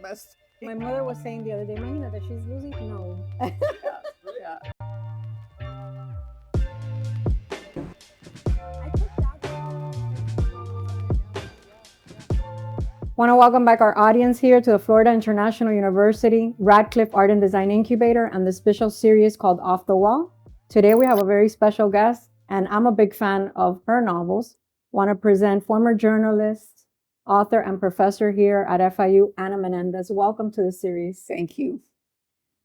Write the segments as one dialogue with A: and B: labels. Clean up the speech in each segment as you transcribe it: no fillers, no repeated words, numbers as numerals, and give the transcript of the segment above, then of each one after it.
A: must.
B: My mother was saying the other day, Imagina that she's losing. No.
A: Yeah.
B: Want to welcome back our audience here to the Florida International University Radcliffe Art and Design Incubator and the special series called Off the Wall. Today we have a very special guest, and I'm a big fan of her novels. Want to present former journalist, author, and professor here at FIU, Ana Menendez. Welcome to the series.
A: Thank you.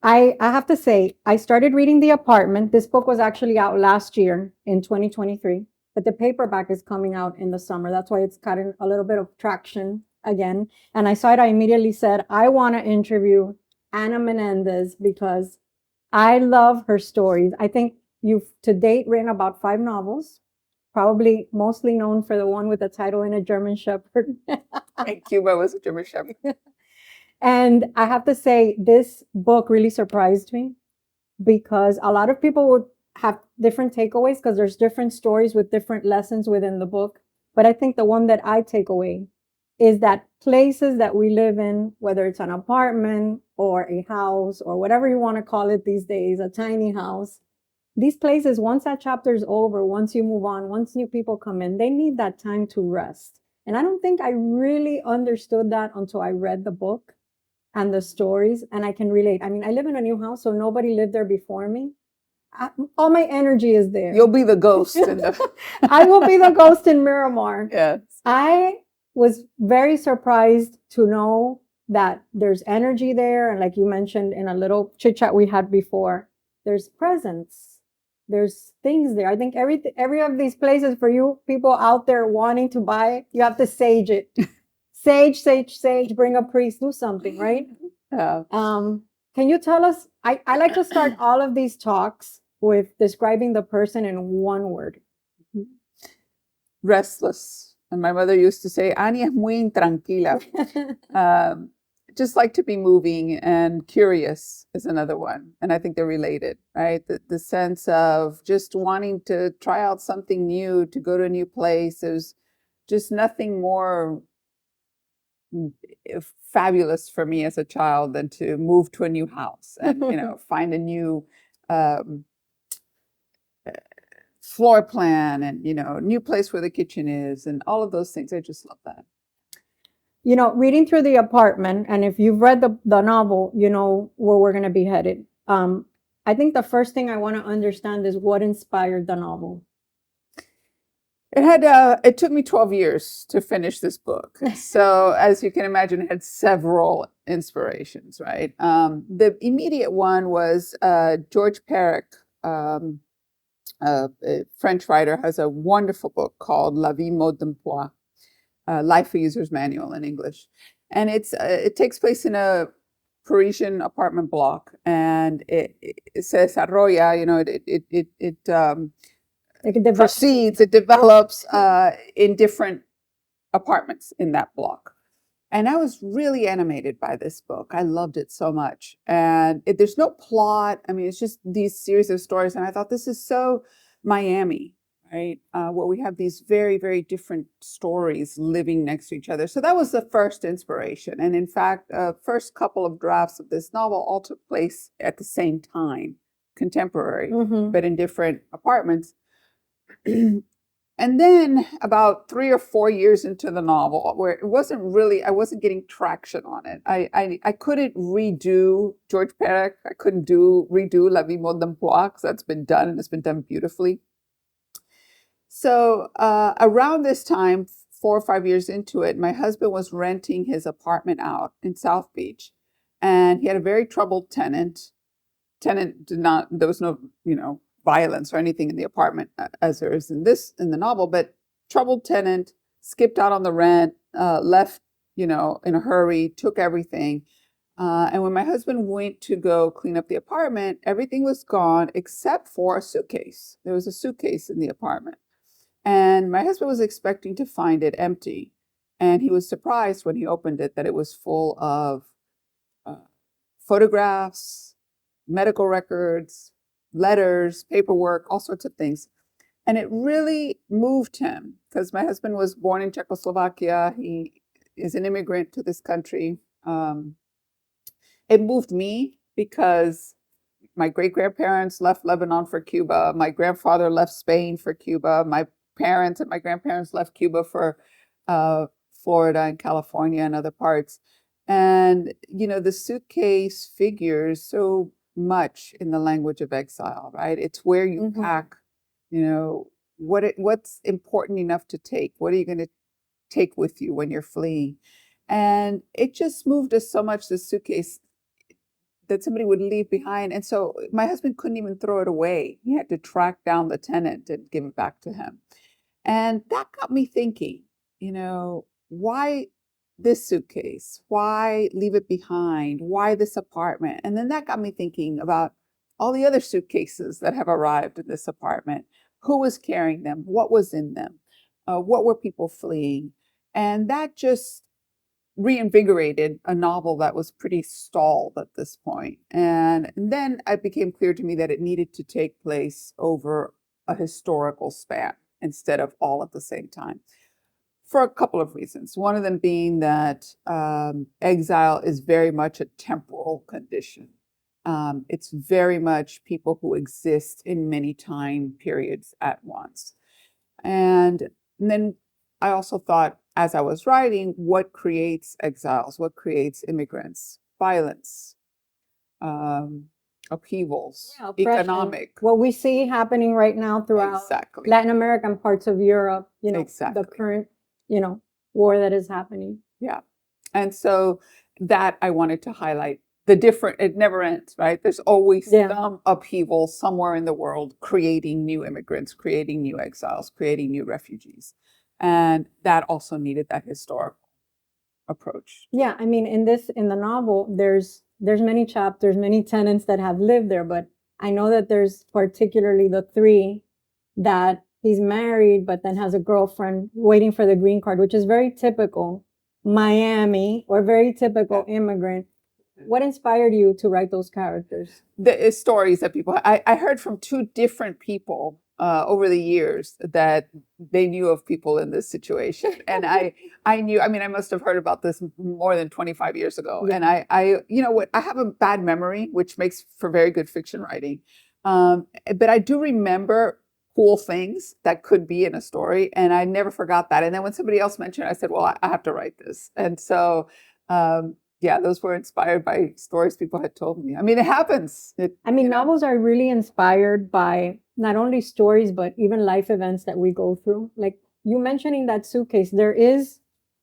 B: I have to say, I started reading The Apartment. This book was actually out last year in 2023, but the paperback is coming out in the summer. That's why it's gotten a little bit of traction again. And I saw it, I immediately said, I want to interview Ana Menendez because I love her stories. I think you've to date written about 5 novels, probably mostly known for the one with the title In a German Shepherd.
A: In Cuba was a German Shepherd.
B: And I have to say, this book really surprised me because a lot of people would have different takeaways because there's different stories with different lessons within the book. But I think the one that I take away is that places that we live in, whether it's an apartment or a house or whatever you want to call it these days, a tiny house, these places, once that chapter is over, once you move on, once new people come in, they need that time to rest. And I don't think I really understood that until I read the book and the stories, and I can relate. I mean, I live in a new house, so nobody lived there before me. All my energy is there.
A: You'll be the ghost.
B: I will be the ghost in Miramar.
A: Yes.
B: I was very surprised to know that there's energy there. And like you mentioned in a little chit chat we had before, there's presence. There's things there. I think every of these places for you people out there wanting to buy, you have to sage it. Sage, bring a priest, do something, right?
A: Yeah.
B: Can you tell us, I like to start all of these talks with describing the person in one word.
A: Restless. And my mother used to say, Ani es muy intranquila. Just like to be moving, and curious is another one. And I think they're related, right? The sense of just wanting to try out something new, to go to a new place. There's just nothing more fabulous for me as a child than to move to a new house and find a new floor plan and new place where the kitchen is and all of those things. I just love that.
B: Reading through The Apartment, and if you've read the novel, you know where we're going to be headed. I think the first thing I want to understand is what inspired the novel.
A: It took me 12 years to finish this book. So as you can imagine, it had several inspirations, right? The immediate one was George Perec, a French writer, has a wonderful book called La Vie Mode d'Emploi, Life a User's Manual in English. And it takes place in a Parisian apartment block, and it se desarrolla, it develops in different apartments in that block. And I was really animated by this book. I loved it so much. And there's no plot. I mean, it's just these series of stories. And I thought, this is so Miami, right? Where we have these very, very different stories living next to each other. So that was the first inspiration. And in fact, first couple of drafts of this novel all took place at the same time, contemporary, but in different apartments. And then about 3 or 4 years into the novel, where I wasn't getting traction on it. I couldn't redo George Perec. I couldn't redo La Vie Mode d'Emploi, because that's been done, and it's been done beautifully. So around this time, 4 or 5 years into it, my husband was renting his apartment out in South Beach, and he had a very troubled tenant. There was no, violence or anything in the apartment as there is in the novel, but troubled tenant, skipped out on the rent, left, in a hurry, took everything. And when my husband went to go clean up the apartment, everything was gone except for a suitcase. There was a suitcase in the apartment. And my husband was expecting to find it empty. And he was surprised when he opened it that it was full of photographs, medical records, letters, paperwork, all sorts of things. And it really moved him because my husband was born in Czechoslovakia. He is an immigrant to this country. it moved me because my great-grandparents left Lebanon for Cuba. My grandfather left Spain for Cuba. My parents and my grandparents left Cuba for Florida and California and other parts. And, the suitcase figures so much in the language of exile, right? It's where you
B: Mhm.
A: pack, what's important enough to take. What are you going to take with you when you're fleeing? And it just moved us so much, the suitcase that somebody would leave behind. And so my husband couldn't even throw it away. He had to track down the tenant and give it back to him. And that got me thinking, why this suitcase? Why leave it behind? Why this apartment? And then that got me thinking about all the other suitcases that have arrived in this apartment. Who was carrying them? What was in them? What were people fleeing? And that just reinvigorated a novel that was pretty stalled at this point. And then it became clear to me that it needed to take place over a historical span instead of all at the same time, for a couple of reasons. One of them being that exile is very much a temporal condition. It's very much people who exist in many time periods at once. And then I also thought, as I was writing, what creates exiles? What creates immigrants? Violence, upheavals,
B: Yeah, oppression.
A: economic.
B: What we see happening right now throughout
A: Exactly.
B: Latin America and parts of Europe,
A: Exactly.
B: the current, war that is happening.
A: Yeah. And so that I wanted to highlight it never ends, right? There's always some upheaval somewhere in the world, creating new immigrants, creating new exiles, creating new refugees. And that also needed that historical approach.
B: Yeah, I mean, in the novel, there's many chapters, many tenants that have lived there, but I know that there's particularly the three that he's married, but then has a girlfriend waiting for the green card, which is very typical Miami or very typical immigrant. What inspired you to write those characters?
A: The stories that I heard from two different people over the years that they knew of people in this situation. And I knew, I must have heard about this more than 25 years ago. Yeah. And I have a bad memory, which makes for very good fiction writing. But I do remember cool things that could be in a story. And I never forgot that. And then when somebody else mentioned it, I said, well, I have to write this. And so, yeah, those were inspired by stories people had told me. It happens.
B: Novels are really inspired by not only stories, but even life events that we go through. Like you mentioning that suitcase, there is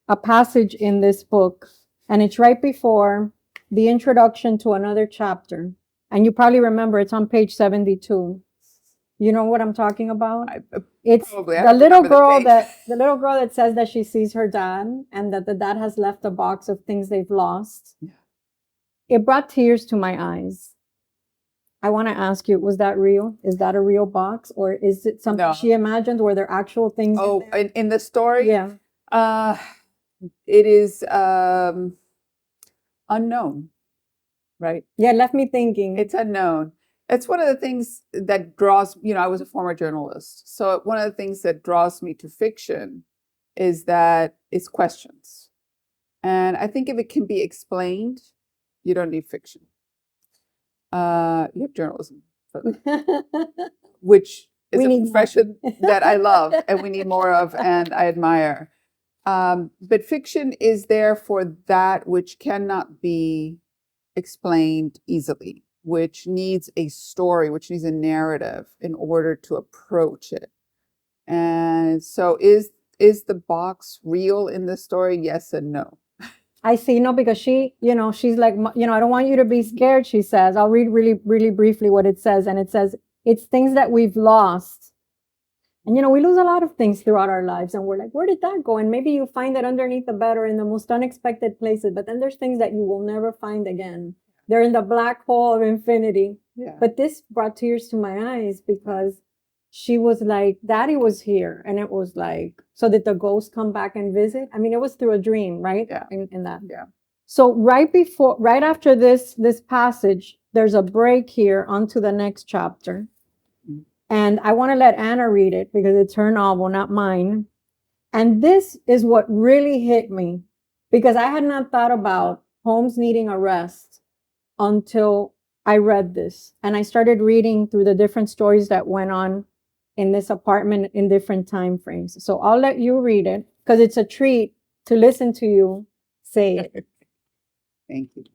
B: a passage in this book, and it's right before the introduction to another chapter. And you probably remember it's on page 72. You know what I'm talking about? It's the little girl that says that she sees her dad and that the dad has left a box of things they've lost. Yeah. It brought tears to my eyes. I want to ask you, was that real? Is that a real box, or is it something she imagined? Were there actual things?
A: Oh, in the story?
B: Yeah.
A: It is unknown, right?
B: Yeah, it left me thinking.
A: It's unknown. It's one of the things that draws, I was a former journalist. So one of the things that draws me to fiction is that it's questions. And I think if it can be explained, you don't need fiction. You have journalism, which is a profession that I love and we need more of and I admire. But fiction is there for that which cannot be explained easily, which needs a story, which needs a narrative in order to approach it. And so is the box real in the story? Yes and no.
B: I see. No, because she's like, I don't want you to be scared, she says. I'll read really, really briefly what it says. And it says, it's things that we've lost. And, we lose a lot of things throughout our lives. And we're like, where did that go? And maybe you find it underneath the bed or in the most unexpected places. But then there's things that you will never find again. They're in the black hole of infinity. Yeah. But this brought tears to my eyes because she was like, Daddy was here. And it was like, so did the ghost come back and visit? It was through a dream, right?
A: Yeah.
B: In that.
A: Yeah.
B: So right after this passage, there's a break here onto the next chapter. Mm-hmm. And I want to let Ana read it because it's her novel, not mine. And this is what really hit me because I had not thought about Holmes needing a rest until I read this. And I started reading through the different stories that went on in this apartment in different time frames. So I'll let you read it because it's a treat to listen to you say it.
A: Thank you.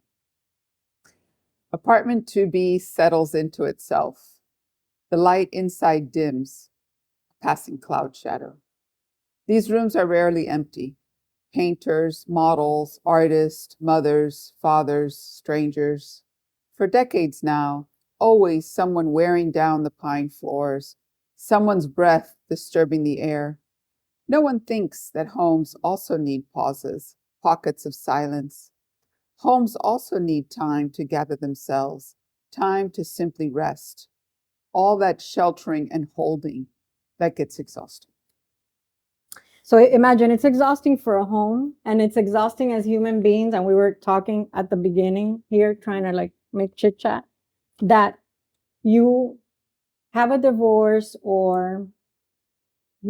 A: Apartment 2B settles into itself. The light inside dims, a passing cloud shadow. These rooms are rarely empty. Painters, models, artists, mothers, fathers, strangers. For decades now, always someone wearing down the pine floors, someone's breath disturbing the air. No one thinks that homes also need pauses, pockets of silence. Homes also need time to gather themselves, time to simply rest. All that sheltering and holding, that gets exhausting.
B: So imagine it's exhausting for a home and it's exhausting as human beings. And we were talking at the beginning here, trying to like make chit chat, that you have a divorce or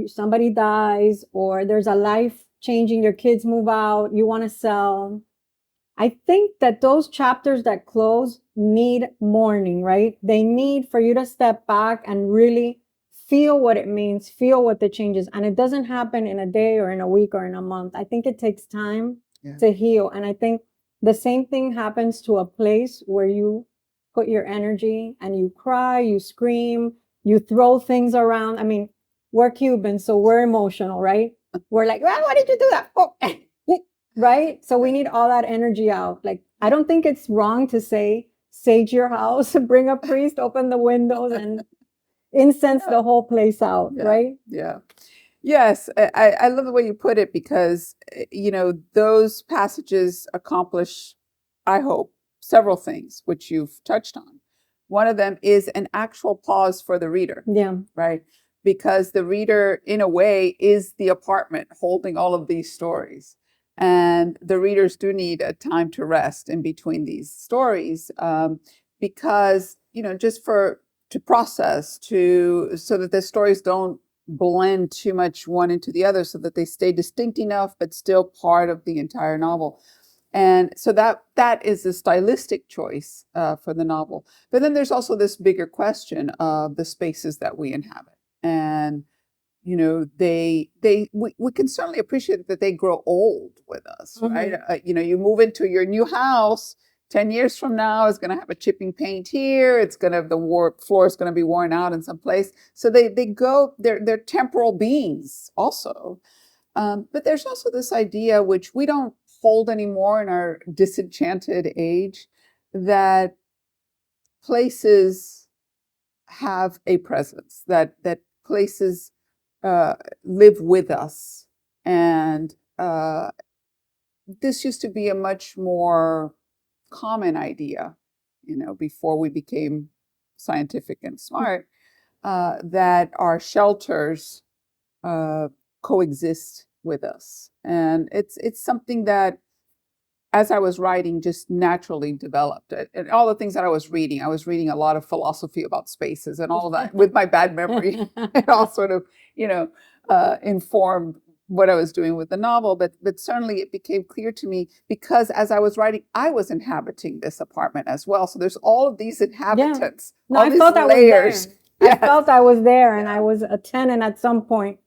B: somebody dies or there's a life changing, your kids move out, you want to sell. I think that those chapters that close need mourning, right? They need for you to step back and really feel what it means, feel what the changes. And it doesn't happen in a day or in a week or in a month. I think it takes time to heal. And I think the same thing happens to a place where you put your energy and you cry, you scream, you throw things around. I mean, we're Cubans, so we're emotional, right? We're like, well, why did you do that? Oh. Right? So we need all that energy out. Like, I don't think it's wrong to say, sage your house, bring a priest, open the windows and incense the whole place out, right?
A: Yeah. Yes, I love the way you put it because, those passages accomplish, I hope, several things, which you've touched on. One of them is an actual pause for the reader.
B: Yeah.
A: Right? Because the reader, in a way, is the apartment holding all of these stories. And the readers do need a time to rest in between these stories because, just to process, so that the stories don't blend too much one into the other, so that they stay distinct enough, but still part of the entire novel. And so that is a stylistic choice for the novel. But then there's also this bigger question of the spaces that we inhabit. And we can certainly appreciate that they grow old with us, right? You move into your new house 10 years from now, it's going to have a chipping paint here. It's going to have floor is going to be worn out in some place. So they're temporal beings also. But there's also this idea, which we don't hold anymore in our disenchanted age, that places have a presence, that places live with us. And this used to be a much more common idea, before we became scientific and smart, that our shelters coexist with us. And it's something that, as I was writing, just naturally developed. And all the things that I was reading a lot of philosophy about spaces and all of that. With my bad memory, it all sort of, informed what I was doing with the novel. But certainly it became clear to me because as I was writing, I was inhabiting this apartment as well. So there's all of these inhabitants, all these layers.
B: I felt I was there and I was a tenant at some point.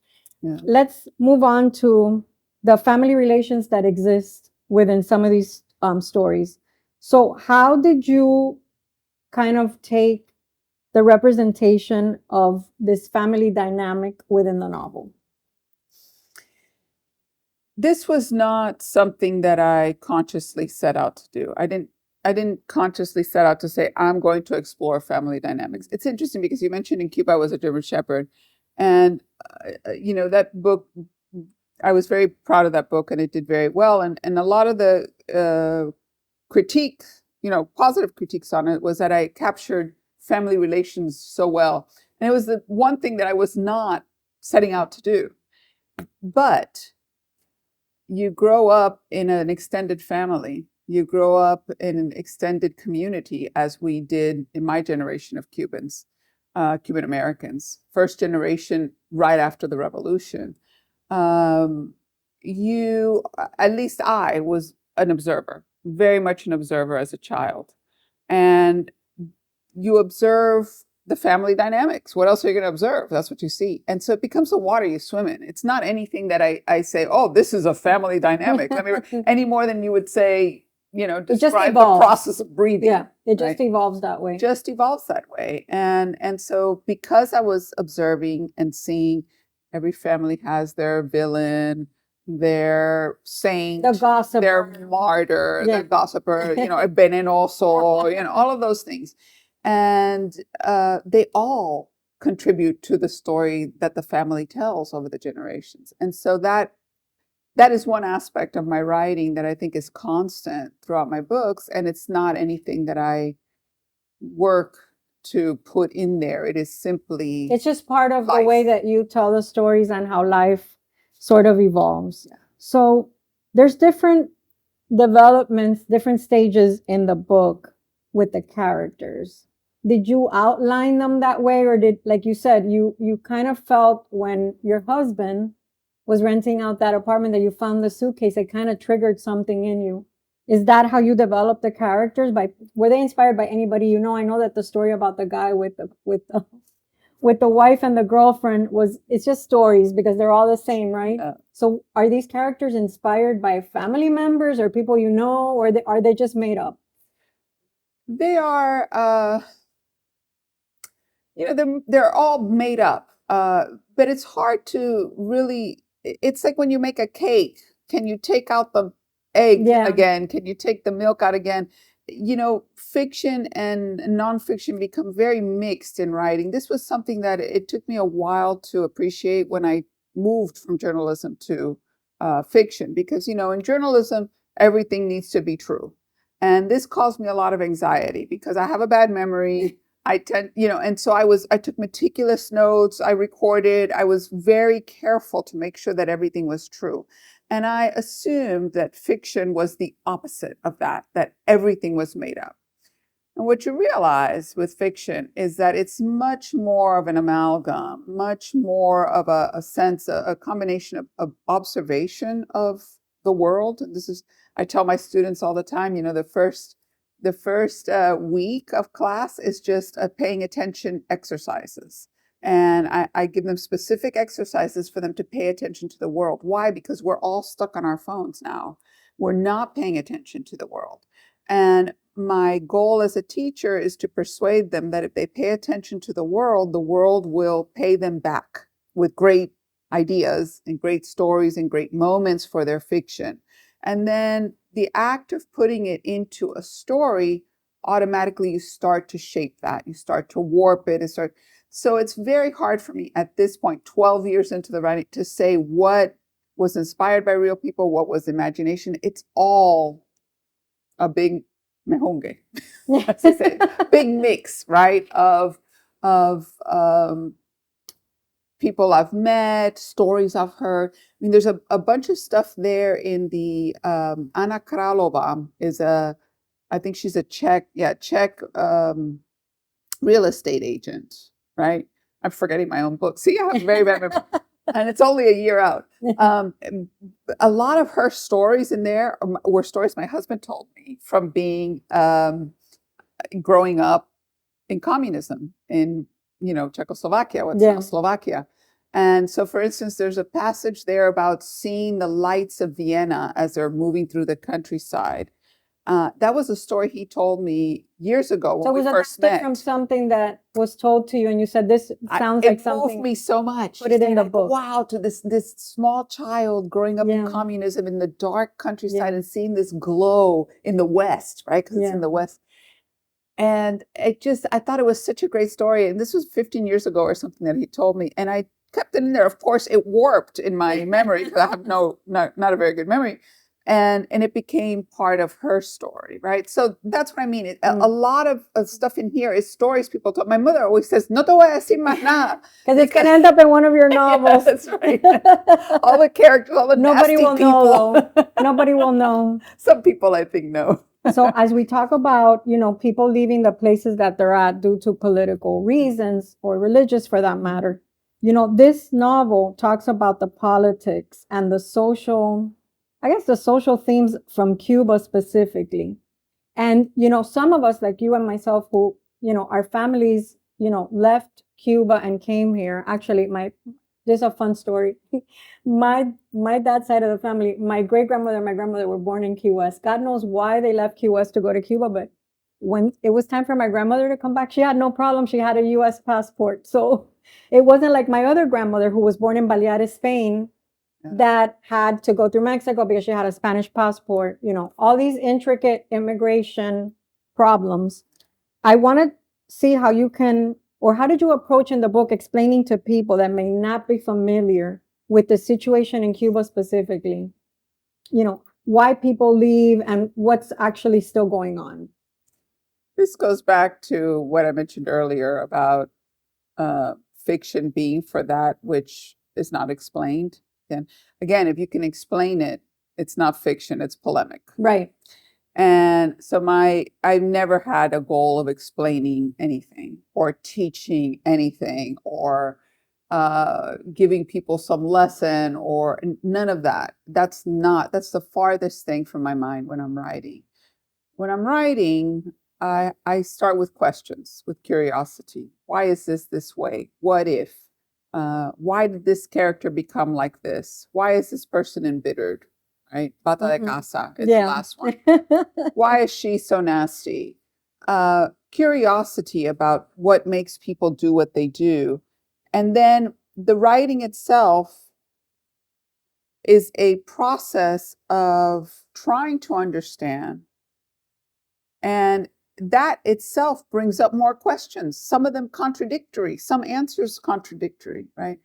B: Yeah. Let's move on to the family relations that exist within some of these stories. So how did you kind of take the representation of this family dynamic within the novel?
A: This was not something that I consciously set out to do. I didn't consciously set out to say, I'm going to explore family dynamics. It's interesting because you mentioned in Cuba I was a German Shepherd. And, that book, I was very proud of that book and it did very well. And a lot of the critique, positive critiques on it was that I captured family relations so well. And it was the one thing that I was not setting out to do. But you grow up in an extended family. You grow up in an extended community, as we did in my generation of Cubans, Cuban Americans, first generation right after the revolution. At least I was an observer, very much an observer as a child. and you observe the family dynamics. What else are you going to observe? That's what you see. And so it becomes the water you swim in. It's not anything that I say, oh, this is a family dynamic. Any more than you would say, describe the process of breathing.
B: Yeah, it just evolves that way.
A: Just evolves that way. And so because I was observing and seeing every family has their villain, their saint,
B: the gossiper,
A: their martyr, the gossiper, a venenoso, all of those things. And they all contribute to the story that the family tells over the generations. And so that is one aspect of my writing that I think is constant throughout my books. And it's not anything that I work to put in there. It is simply,
B: it's just part of the way that you tell the stories and how life sort of evolves. Yeah. So there's different developments, different stages in the book with the characters. Did you outline them that way, or did, like you said, you kind of felt when your husband was renting out that apartment that you found the suitcase, it kind of triggered something in you? Is that how you developed the characters? Were they inspired by anybody? I know that the story about the guy with the wife and the girlfriend it's just stories because they're all the same, right? So are these characters inspired by family members or people or are they just made up?
A: They are, they're all made up, but it's hard to really, it's like when you make a cake, can you take out the egg again? Can you take the milk out again? Fiction and nonfiction become very mixed in writing. This was something that it took me a while to appreciate when I moved from journalism to fiction, because, in journalism, everything needs to be true. And this caused me a lot of anxiety because I have a bad memory. I tend, and so I took meticulous notes. I recorded. I was very careful to make sure that everything was true. And I assumed that fiction was the opposite of that everything was made up. And what you realize with fiction is that it's much more of an amalgam, much more of a sense, a combination of observation of the world. And I tell my students all the time, the first week of class is just paying attention exercises. And I give them specific exercises for them to pay attention to the world. Why? Because we're all stuck on our phones now. We're not paying attention to the world. And my goal as a teacher is to persuade them that if they pay attention to the world will pay them back with great ideas and great stories and great moments for their fiction. And then the act of putting it into a story, automatically you start to shape that. You start to warp it. So it's very hard for me at this point, 12 years into the writing, to say what was inspired by real people, what was imagination. It's all a big mehonge, as I say, big mix, right? Of people I've met, stories I've heard. I mean, there's a bunch of stuff there in the Ana Kralova I think she's a Czech real estate agent, right? I'm forgetting my own book. See, I have very bad memory. And it's only a year out. A lot of her stories in there were stories my husband told me from being growing up in communism in Czechoslovakia, what's now Slovakia. And so, for instance, there's a passage there about seeing the lights of Vienna as they're moving through the countryside. That was a story he told me years ago when we first met.
B: From something that was told to you, and you said, "This sounds like something."
A: It moved me so much.
B: Put it in the book.
A: Wow, to this small child growing up in communism in the dark countryside and seeing this glow in the West, right? Because it's in the West. And I thought it was such a great story. And this was 15 years ago or something that he told me. And I kept it in there. Of course, it warped in my memory because I have not a very good memory. And it became part of her story, right? So that's what I mean. A lot of stuff in here is stories people told. My mother always says, "No te voy a decir más nada,"
B: because it's going to end up in one of your novels.
A: Yeah, that's right. All the characters, all the nasty people.
B: Know, though. Nobody will know.
A: Some people, I think, know.
B: So as we talk about, people leaving the places that they're at due to political reasons or religious for that matter, this novel talks about the politics and the social themes from Cuba specifically. And, some of us, like you and myself, who, our families, left Cuba and came here. Actually, this is a fun story. My dad's side of the family, my great grandmother and my grandmother were born in Key West. God knows why they left Key West to go to Cuba, but when it was time for my grandmother to come back, she had no problem. She had a U.S. passport. So it wasn't like my other grandmother, who was born in Baleares, Spain, that had to go through Mexico because she had a Spanish passport, all these intricate immigration problems. I want to see how you can, or how did you approach in the book explaining to people that may not be familiar with the situation in Cuba specifically, why people leave and what's actually still going on?
A: This goes back to what I mentioned earlier about fiction being for that which is not explained. And again, if you can explain it, it's not fiction, it's polemic.
B: Right.
A: And so I've never had a goal of explaining anything or teaching anything or giving people some lesson or none of that. That's the farthest thing from my mind when I'm writing. When I'm writing, I start with questions, with curiosity. Why is this way? What if? Why did this character become like this? Why is this person embittered? Right? Bata de casa is the last one. Why is she so nasty? Curiosity about what makes people do what they do. And then the writing itself is a process of trying to understand. And that itself brings up more questions, some of them contradictory, some answers contradictory, right?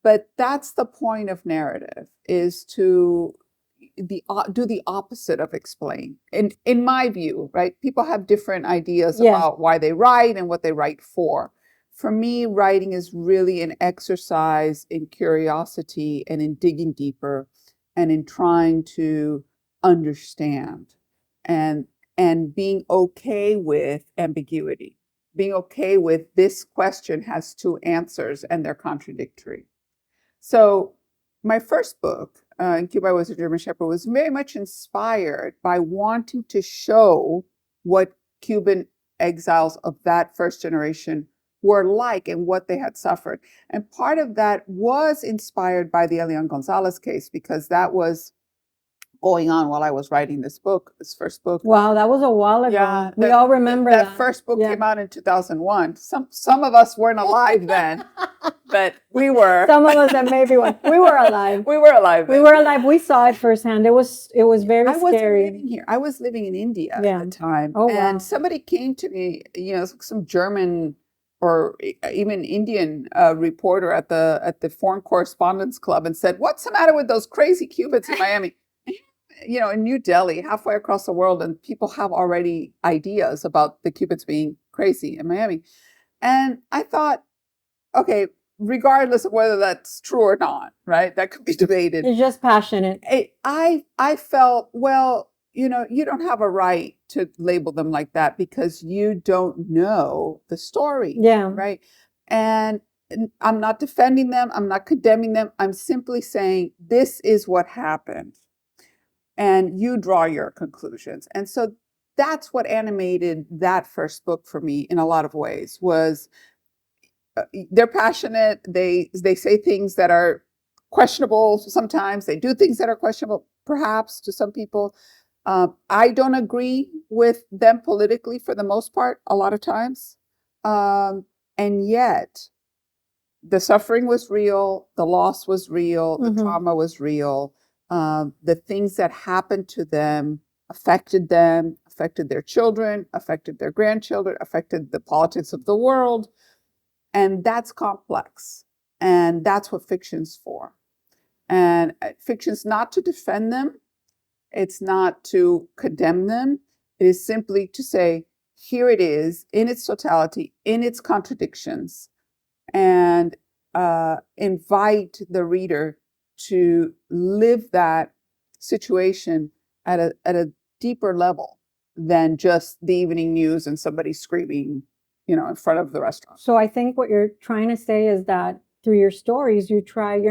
A: But that's the point of narrative, is to do the opposite of explain. In my view, right? People have different ideas about why they write and what they write for. For me, writing is really an exercise in curiosity and in digging deeper and in trying to understand and being okay with ambiguity, being okay with this question has two answers and they're contradictory. So my first book, In Cuba I Was a German Shepherd, was very much inspired by wanting to show what Cuban exiles of that first generation were like and what they had suffered. And part of that was inspired by the Elian Gonzalez case, because that was going on while I was writing this first book.
B: Wow, that was a while ago.
A: Yeah,
B: we all remember that.
A: That first book came out in 2001. Some of us weren't alive then, but we were.
B: Some of us that maybe were. We were alive.
A: We were alive.
B: We were alive. We saw it firsthand. It was very scary.
A: Wasn't living here. I was living in India at the time.
B: Oh,
A: and
B: wow.
A: Somebody came to me, some German or even Indian reporter at the Foreign Correspondents Club, and said, "What's the matter with those crazy Cubans in Miami?" In New Delhi, halfway across the world, and people have already ideas about the Cubans being crazy in Miami. And I thought, okay, regardless of whether that's true or not, right? That could be debated.
B: It's just passionate.
A: I felt, well, you don't have a right to label them like that because you don't know the story.
B: Yeah.
A: Right. And I'm not defending them. I'm not condemning them. I'm simply saying this is what happened. And you draw your conclusions. And so that's what animated that first book for me in a lot of ways. Was they're passionate. They say things that are questionable sometimes. They do things that are questionable, perhaps, to some people. I don't agree with them politically for the most part, a lot of times. And yet, the suffering was real. The loss was real. The trauma was real. The things that happened to them, affected their children, affected their grandchildren, affected the politics of the world. And that's complex. And that's what fiction's for. And fiction's not to defend them. It's not to condemn them. It is simply to say, here it is in its totality, in its contradictions, and invite the reader to live that situation at a deeper level than just the evening news and somebody screaming, in front of the restaurant.
B: So I think what you're trying to say is that through your stories, you're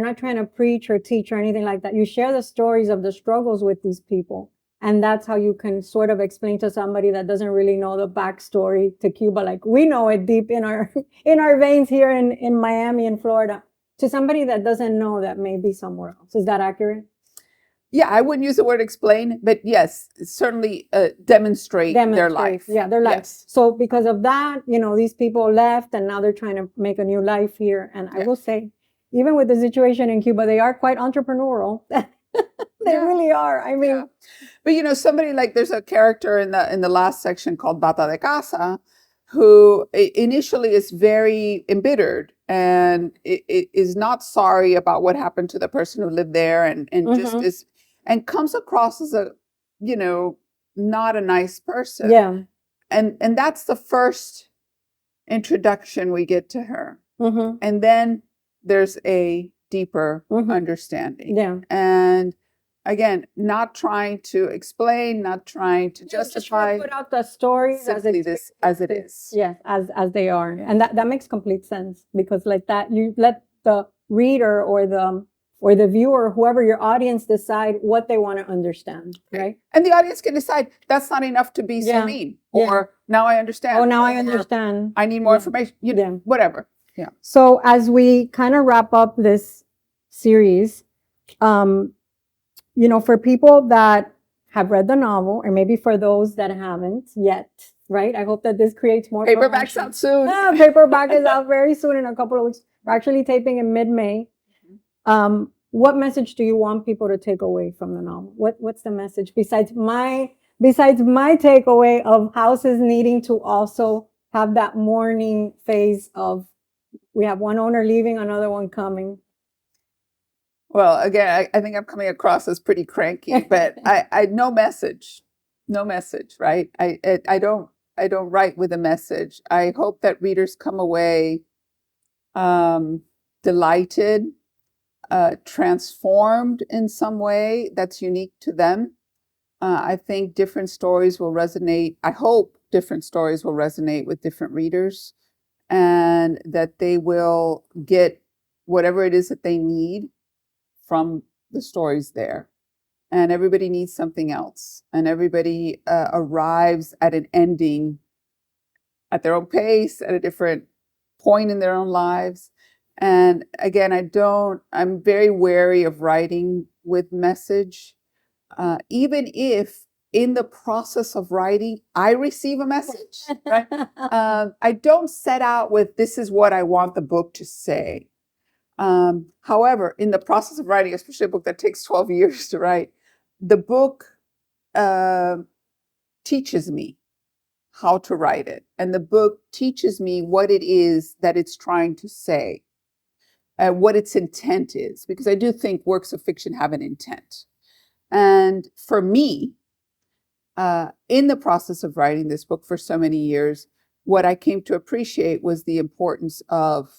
B: not trying to preach or teach or anything like that. You share the stories of the struggles with these people And that's how you can sort of explain to somebody that doesn't really know the backstory to Cuba. Like we know it deep in our in our veins here in Miami and Florida. To somebody that doesn't know that may be somewhere else. Is that accurate?
A: Yeah, I wouldn't use the word explain, but yes, certainly demonstrate their life.
B: Yeah, their life.
A: Yes.
B: So because of that, these people left and now they're trying to make a new life here. And I will say, even with the situation in Cuba, they are quite entrepreneurial. They really are. I mean,
A: but somebody like there's a character in the last section called Bata de Casa, who initially is very embittered and is not sorry about what happened to the person who lived there, and just is and comes across as a not a nice person.
B: Yeah.
A: And that's the first introduction we get to her. And then there's a deeper understanding.
B: Yeah.
A: And again, not trying to explain, not trying to justify.
B: Just put out the story
A: as it is.
B: Yes, as they are. And that makes complete sense, because like that, you let the reader or the viewer, whoever your audience, decide what they want to understand, right?
A: And the audience can decide that's not enough to be so mean, or now I understand.
B: Oh, now I understand.
A: I need more information. Whatever. Yeah.
B: So as we kind of wrap up this series, for people that have read the novel, or maybe for those that haven't yet, right? I hope that this creates more.
A: Paperback's out soon.
B: Paperback is out very soon, in a couple of weeks. We're actually taping in mid-May. What message do you want people to take away from the novel? What's the message besides my takeaway of houses needing to also have that mourning phase of, we have one owner leaving, another one coming?
A: Well, again, I think I'm coming across as pretty cranky, but I no message, right? I don't write with a message. I hope that readers come away delighted, transformed in some way that's unique to them. I think different stories will resonate. I hope different stories will resonate with different readers, and that they will get whatever it is that they need from the stories there. And everybody needs something else. And everybody arrives at an ending at their own pace, at a different point in their own lives. And again, I'm very wary of writing with message, even if in the process of writing, I receive a message, right? I don't set out with, this is what I want the book to say. However, in the process of writing, especially a book that takes 12 years to write, the book teaches me how to write it. And the book teaches me what it is that it's trying to say, what its intent is, because I do think works of fiction have an intent. And for me, in the process of writing this book for so many years, what I came to appreciate was the importance of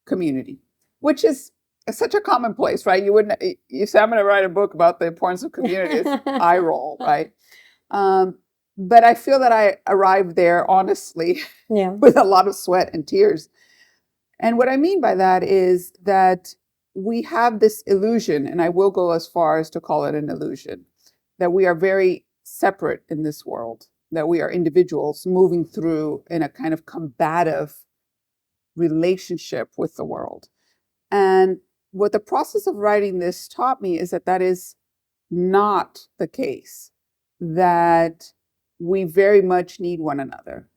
A: community, which is such a commonplace, right? You say, I'm going to write a book about the importance of community. It's eye roll, right? But I feel that I arrived there, honestly, with a lot of sweat and tears. And what I mean by that is that we have this illusion, and I will go as far as to call it an illusion, that we are very separate in this world, that we are individuals moving through in a kind of combative relationship with the world. And what the process of writing this taught me is that that is not the case, that we very much need one another.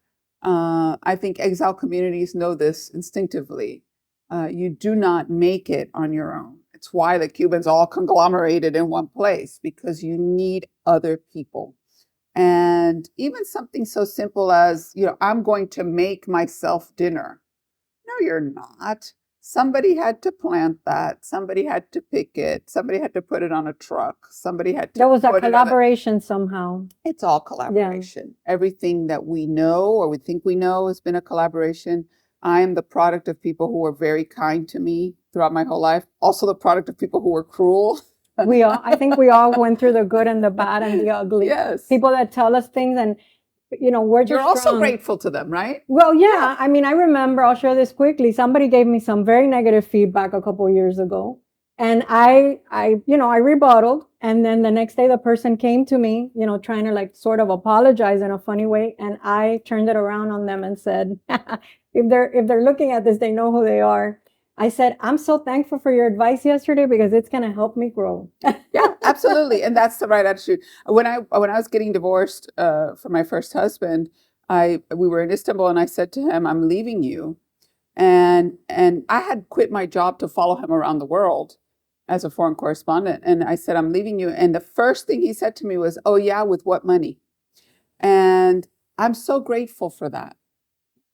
A: I think exile communities know this instinctively. You do not make it on your own. It's why the Cubans all conglomerated in one place, because you need other people. And even something so simple as, I'm going to make myself dinner. No, you're not. Somebody had to plant that. Somebody had to pick it. Somebody had to put it on a truck. Somebody had to.
B: There was a collaboration somehow.
A: It's all collaboration. Yeah. Everything that we know or we think we know has been a collaboration. I am the product of people who were very kind to me throughout my whole life. Also the product of people who were cruel.
B: I think we all went through the good and the bad and the ugly.
A: Yes.
B: People that tell us things, and you're
A: also grateful to them, right?
B: Well, yeah. I mean, I remember, I'll share this quickly. Somebody gave me some very negative feedback a couple of years ago. And I rebutted. And then the next day the person came to me, trying to like sort of apologize in a funny way. And I turned it around on them and said, if they're looking at this, they know who they are. I said, I'm so thankful for your advice yesterday because it's going to help me grow.
A: Yeah, absolutely. And that's the right attitude. When I was getting divorced from my first husband, we were in Istanbul and I said to him, I'm leaving you. And I had quit my job to follow him around the world as a foreign correspondent. And I said, I'm leaving you. And the first thing he said to me was, oh yeah, with what money? And I'm so grateful for that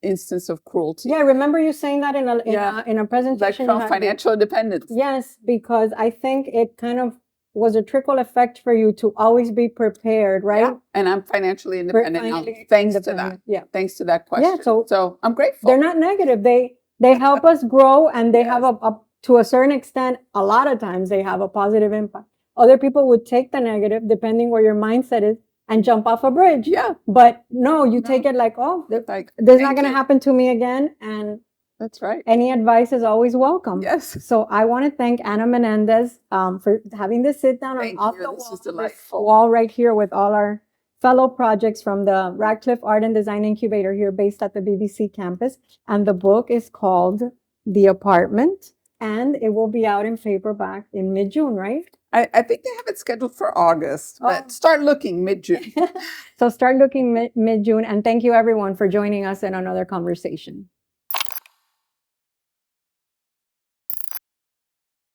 A: instance of cruelty.
B: Yeah, I remember you saying that in a
A: Like
B: presentation.
A: from financial independence.
B: Yes, because I think it kind of was a trickle effect for you to always be prepared, right?
A: Yeah. And I'm financially independent now,
B: Financially
A: thanks to
B: independent,
A: that.
B: yeah.
A: Thanks to that question.
B: Yeah, so
A: I'm grateful.
B: they're not negative. They help us grow, and they have to a certain extent, a lot of times they have a positive impact. Other people would take the negative, depending where your mindset is, and jump off a bridge.
A: Yeah.
B: But no, you take it like, oh,
A: Like,
B: this is not
A: thank
B: going to
A: you.
B: happen to me again. And
A: That's right.
B: any advice is always welcome.
A: Yes.
B: So I want to thank Ana Menendez for having this sit down
A: Thank
B: off
A: you.
B: the
A: This
B: wall,
A: was delightful.
B: wall right here with all our fellow projects from the Radcliffe Art and Design Incubator here based at the BBC campus. And the book is called The Apartment, and it will be out in paperback in mid-June, right?
A: I think they have it scheduled for August, but start looking mid-June.
B: So start looking mid-June. And thank you everyone for joining us in another conversation.